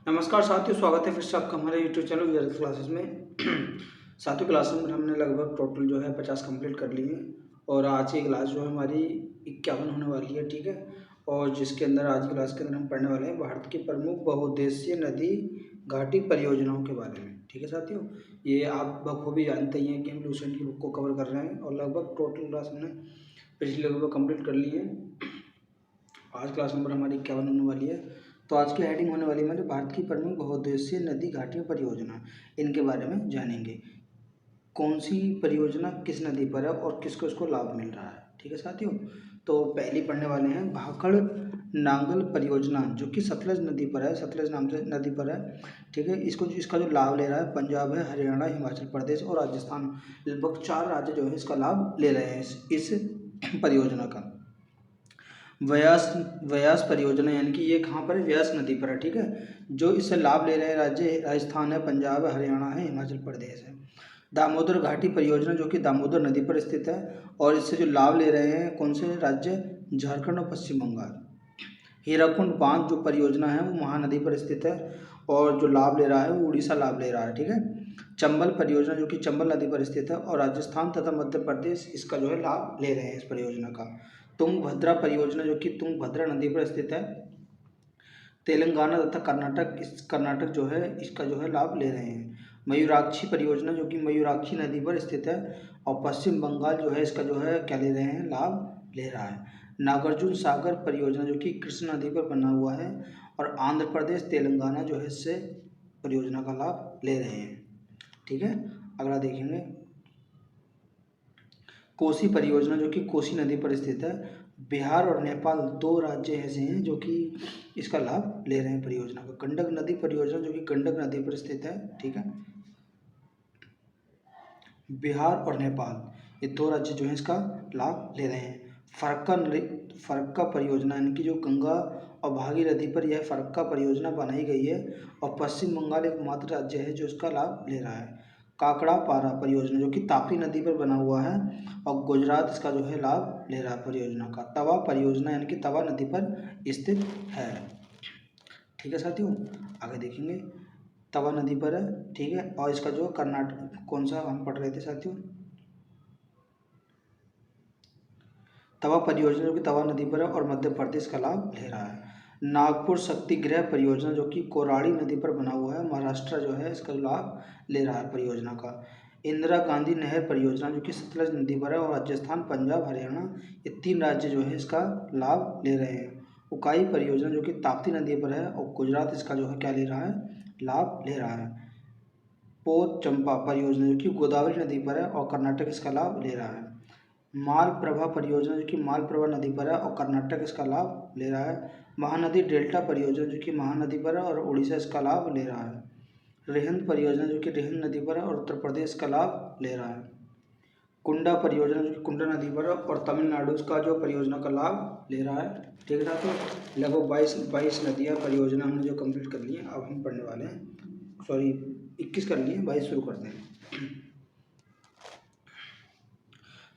नमस्कार साथियों, स्वागत है फिर से आपका हमारे यूट्यूब चैनल वीआर क्लासेस में। साथियों, क्लास में हमने लगभग टोटल जो है 50 कंप्लीट कर लिए हैं और आज की क्लास जो है हमारी 51 होने वाली है। ठीक है। और जिसके अंदर आज की क्लास के अंदर हम पढ़ने वाले हैं भारत की प्रमुख बहुउद्देशीय नदी घाटी परियोजनाओं के बारे में। ठीक है साथियों, ये आप बखूबी जानते ही हैं कि हम लूसेंट की बुक को कवर कर रहे हैं और लगभग टोटल क्लास हमने पिछले लगभग कंप्लीट कर ली है। आज क्लास नंबर हमारी 51 होने वाली है। तो आज की हेडिंग होने वाली है हमारे भारत की प्रमुख बहुउद्देशीय नदी घाटियों परियोजना, इनके बारे में जानेंगे। कौन सी परियोजना किस नदी पर है और किसको इसको लाभ मिल रहा है। ठीक है साथियों, तो पहली पढ़ने वाले हैं भाखड़ नांगल परियोजना, जो कि सतलज नदी पर है, सतलज नाम से नदी पर है। ठीक है, इसका जो लाभ ले रहा है पंजाब है, हरियाणा, हिमाचल प्रदेश और राजस्थान। लगभग 4 राज्य जो है इसका लाभ ले रहे हैं इस परियोजना का। व्यास व्यास परियोजना, यानी कि ये कहाँ पर है, व्यास नदी पर है। ठीक है, जो इससे लाभ ले रहे हैं राज्य राजस्थान है, पंजाब है, हरियाणा है, हिमाचल प्रदेश है। दामोदर घाटी परियोजना, जो कि दामोदर नदी पर स्थित है और इससे जो लाभ ले रहे हैं कौन से राज्य, झारखंड और पश्चिम बंगाल। हीराकुंड बांध जो परियोजना है वो महानदी पर स्थित है और जो लाभ ले रहा है वो उड़ीसा लाभ ले रहा है। ठीक है। चंबल परियोजना, जो कि चंबल नदी पर स्थित है और राजस्थान तथा मध्य प्रदेश इसका जो है लाभ ले रहे हैं इस परियोजना का। तुंगभद्रा परियोजना, जो कि तुंगभद्रा नदी पर स्थित है, तेलंगाना तथा कर्नाटक जो है इसका जो है लाभ ले रहे हैं। मयूराक्षी परियोजना, जो कि मयूराक्षी नदी पर स्थित है और पश्चिम बंगाल जो है इसका जो है क्या ले रहे हैं, लाभ ले रहा है। नागार्जुन सागर परियोजना, जो कि कृष्ण नदी पर बना हुआ है और आंध्र प्रदेश, तेलंगाना जो है इससे परियोजना का लाभ ले रहे हैं। ठीक है, अगला देखेंगे कोसी परियोजना, जो कि कोसी नदी पर स्थित है। बिहार और नेपाल 2 राज्य ऐसे हैं जो कि इसका लाभ ले रहे हैं परियोजना का। गंडक नदी परियोजना, जो कि गंडक नदी पर स्थित है। ठीक है, बिहार और नेपाल ये 2 राज्य जो हैं इसका लाभ ले रहे हैं। फरक्का परियोजना, यानी कि जो गंगा और भागीरथी पर यह फरक्का परियोजना बनाई गई है और पश्चिम बंगाल एकमात्र राज्य है जो इसका लाभ ले रहा है। काकड़ा पारा परियोजना, जो कि ताप्ती नदी पर बना हुआ है और गुजरात इसका जो है लाभ ले रहा है परियोजना का। तवा परियोजना, यानी कि तवा नदी पर स्थित है। ठीक है साथियों, आगे देखेंगे तवा नदी पर है। ठीक है, और इसका जो कर्नाटक कौन सा हम पढ़ रहे थे साथियों, तवा परियोजना, जो कि तवा नदी पर है और मध्य प्रदेश का लाभ ले रहा है। नागपुर शक्ति गृह परियोजना, जो कि कोराड़ी नदी पर बना हुआ है, महाराष्ट्र जो है इसका लाभ ले रहा है परियोजना का। इंदिरा गांधी नहर परियोजना, जो कि सतलज नदी पर है और राजस्थान, पंजाब, हरियाणा ये 3 राज्य जो है इसका लाभ ले रहे हैं। उकाई परियोजना, जो कि ताप्ती नदी पर है और गुजरात इसका जो है क्या ले रहा है, लाभ ले रहा है। पोत चंपा परियोजना, जो कि गोदावरी नदी पर है और कर्नाटक इसका लाभ ले रहा है। मालप्रभा परियोजना, जो कि मालप्रभा नदी पर है और कर्नाटक इसका लाभ ले रहा है। महानदी डेल्टा परियोजना, जो कि महानदी पर है और उड़ीसा इसका लाभ ले रहा है। रेहंद परियोजना, जो कि रेहंद नदी पर है और उत्तर प्रदेश का लाभ ले रहा है। कुंडा परियोजना, जो कि कुंडा नदी पर है और तमिलनाडु का जो परियोजना का लाभ ले रहा है। ठीक है साथियों, लगभग 22 नदियाँ परियोजना हमने जो कंप्लीट कर ली है। अब हम पढ़ने वाले हैं, सॉरी 21 कर लिए, 22 शुरू करते हैं।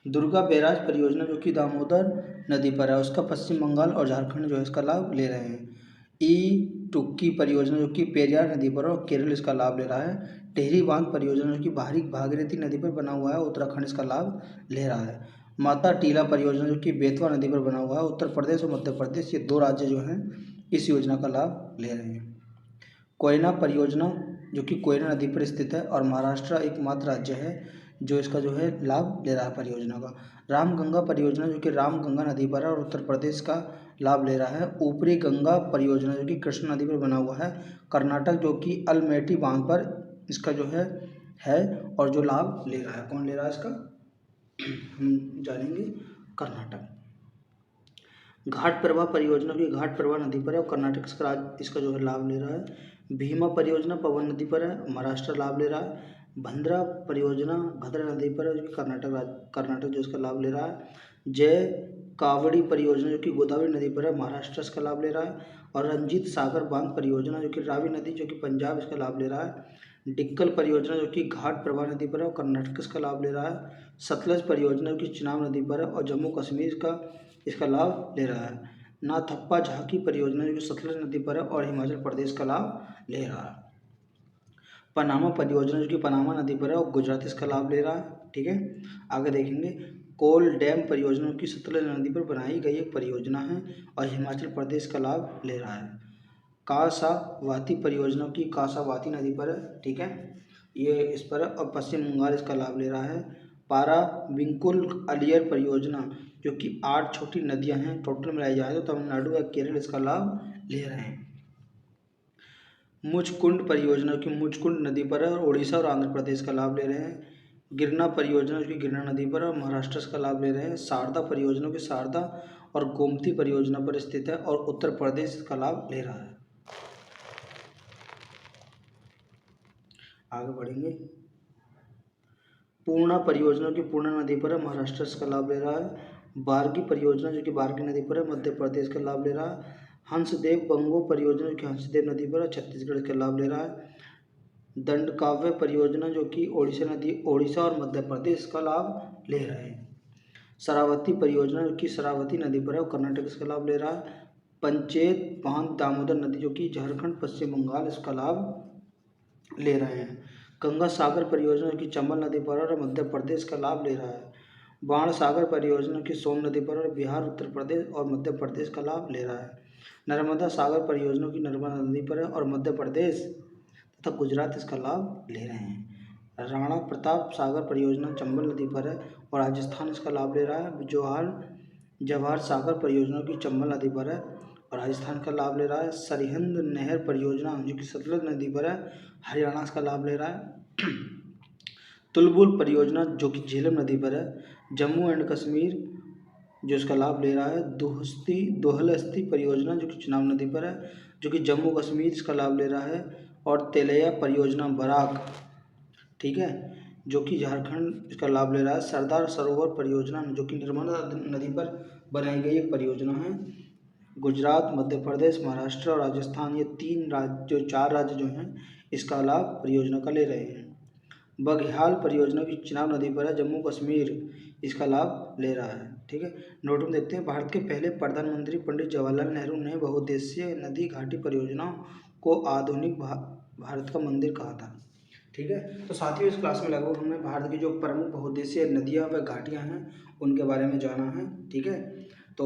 दुर्गा बैराज परियोजना, जो कि दामोदर नदी पर है, उसका पश्चिम बंगाल और झारखंड जो है इसका लाभ ले रहे हैं। ई टुक्की परियोजना, जो कि पेरियार नदी पर है और केरल इसका लाभ ले रहा है। टिहरी बांध परियोजना, जो कि भागीरथी नदी पर बना हुआ है, उत्तराखंड इसका लाभ ले रहा है। माता टीला परियोजना, जो कि बेतवा नदी पर बना हुआ है, उत्तर प्रदेश और मध्य प्रदेश ये 2 राज्य जो हैं इस योजना का लाभ ले रहे हैं। कोयना परियोजना, जो कि कोयना नदी पर स्थित है और महाराष्ट्र एकमात्र राज्य है जो इसका जो है लाभ ले रहा है परियोजना का। रामगंगा परियोजना, जो कि रामगंगा नदी पर है और उत्तर प्रदेश का लाभ ले रहा है। ऊपरी गंगा परियोजना, जो कि कृष्ण नदी पर बना हुआ है, कर्नाटक जो कि अलमेटी बांध पर इसका जो है और जो लाभ ले रहा है, कौन ले रहा है इसका, हम जानेंगे, कर्नाटक। घाट प्रवाह परियोजना, की घाट प्रवाह नदी पर है और कर्नाटक इसका जो है लाभ ले रहा है। भीमा परियोजना पवन नदी पर है, महाराष्ट्र लाभ ले रहा है। भद्रा परियोजना भद्रा नदी पर है, जो कि कर्नाटक जो इसका लाभ ले रहा है। जय कावड़ी परियोजना, जो कि गोदावरी नदी पर है, महाराष्ट्र इसका लाभ ले रहा है। और रंजीत सागर बांध परियोजना, जो कि रावी नदी, जो कि पंजाब इसका लाभ ले रहा है। डिक्कल परियोजना, जो कि घाट प्रवाह नदी पर है और कर्नाटक इसका लाभ ले रहा है। सतलज परियोजना, जो कि चिनाब नदी पर है और जम्मू कश्मीर का इसका लाभ ले रहा है। नाथप्पा झांकी परियोजना जो कि सतलज नदी पर है और हिमाचल प्रदेश का लाभ ले रहा है। पनामा परियोजना जो कि पनामा नदी पर है और गुजरात इसका लाभ ले रहा है। ठीक है, आगे देखेंगे कोल डैम परियोजना की सतलज नदी पर बनाई गई एक परियोजना है और हिमाचल प्रदेश का लाभ ले रहा है। कासावाती परियोजना की कासावाती नदी पर है। ठीक है, ये इस पर और पश्चिम बंगाल इसका लाभ ले रहा है। पारा विंकुल अलियर परियोजना जो कि 8 छोटी नदियां हैं, टोटल मिलाई जाए तो तमिलनाडु और केरल इसका लाभ ले रहे हैं। मुचकुंड परियोजना की मुचकुंड नदी पर है और उड़ीसा और आंध्र प्रदेश का लाभ ले रहे हैं। गिरना परियोजना की गिरना नदी पर और महाराष्ट्र इसका लाभ ले रहे हैं। शारदा परियोजना की शारदा और गोमती परियोजना पर स्थित है और उत्तर प्रदेश इसका लाभ ले रहा है। आगे बढ़ेंगे, पूर्णा परियोजना की पूर्णा नदी पर है, महाराष्ट्र इसका लाभ ले रहा है। बारगी परियोजना जो कि बारगी नदी पर है, मध्य प्रदेश का लाभ ले रहा है। हंसदेव बंगो परियोजना जो कि हंसदेव नदी पर है, छत्तीसगढ़ का लाभ ले रहा है। दंडकाव्य परियोजना जो कि ओडिशा और मध्य प्रदेश का लाभ ले रहे हैं। शरावती परियोजना जो कि शरावती नदी पर है और कर्नाटक इसका लाभ ले रहा है। पंचेत बांध दामोदर नदी जो कि झारखंड पश्चिम बंगाल इसका लाभ ले रहे हैं। गंगा सागर परियोजना जो कि चंबल नदी पर और मध्य प्रदेश का लाभ ले रहा है। बाण सागर परियोजना की सोन नदी पर और बिहार उत्तर प्रदेश और मध्य प्रदेश का लाभ ले रहा है। नर्मदा सागर परियोजना की नर्मदा नदी पर है और मध्य प्रदेश तथा गुजरात इसका लाभ ले रहे हैं। राणा प्रताप सागर परियोजना चंबल नदी पर है और राजस्थान इसका लाभ ले रहा है। जवाहर सागर परियोजना की चंबल नदी पर है और राजस्थान का लाभ ले रहा है। सरहिंद नहर परियोजना जो कि सतलज नदी पर है, हरियाणा इसका लाभ ले रहा है। तुलबुल परियोजना जो कि झेलम नदी पर है, जम्मू एंड कश्मीर जो इसका लाभ ले रहा है। दोहलस्ती परियोजना जो कि चिनाब नदी पर है, जो कि जम्मू कश्मीर इसका लाभ ले रहा है। और तेलैया परियोजना बराक, ठीक है, जो कि झारखंड इसका लाभ ले रहा है। सरदार सरोवर परियोजना जो कि नर्मदा नदी पर बनाई गई एक परियोजना है। गुजरात, मध्य प्रदेश, महाराष्ट्र और राजस्थान, ये 4 राज्य जो हैं इसका लाभ परियोजना का ले रहे हैं। बघियाल परियोजना की चिनाब नदी पर है, जम्मू कश्मीर इसका लाभ ले रहा है। ठीक है, नोट में देखते हैं, भारत के पहले प्रधानमंत्री पंडित जवाहरलाल नेहरू ने बहुउद्देशीय नदी घाटी परियोजना को आधुनिक भारत का मंदिर कहा था। ठीक है, तो साथियों इस क्लास में लगभग हमने भारत की जो प्रमुख बहुउद्देशीय नदियाँ व घाटियाँ हैं उनके बारे में जाना है। ठीक है, तो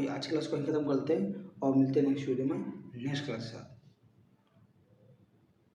आज की क्लास को यहीं खत्म करते हैं और मिलते हैं नेक्स्ट वीडियो में नेक्स्ट क्लास के साथ।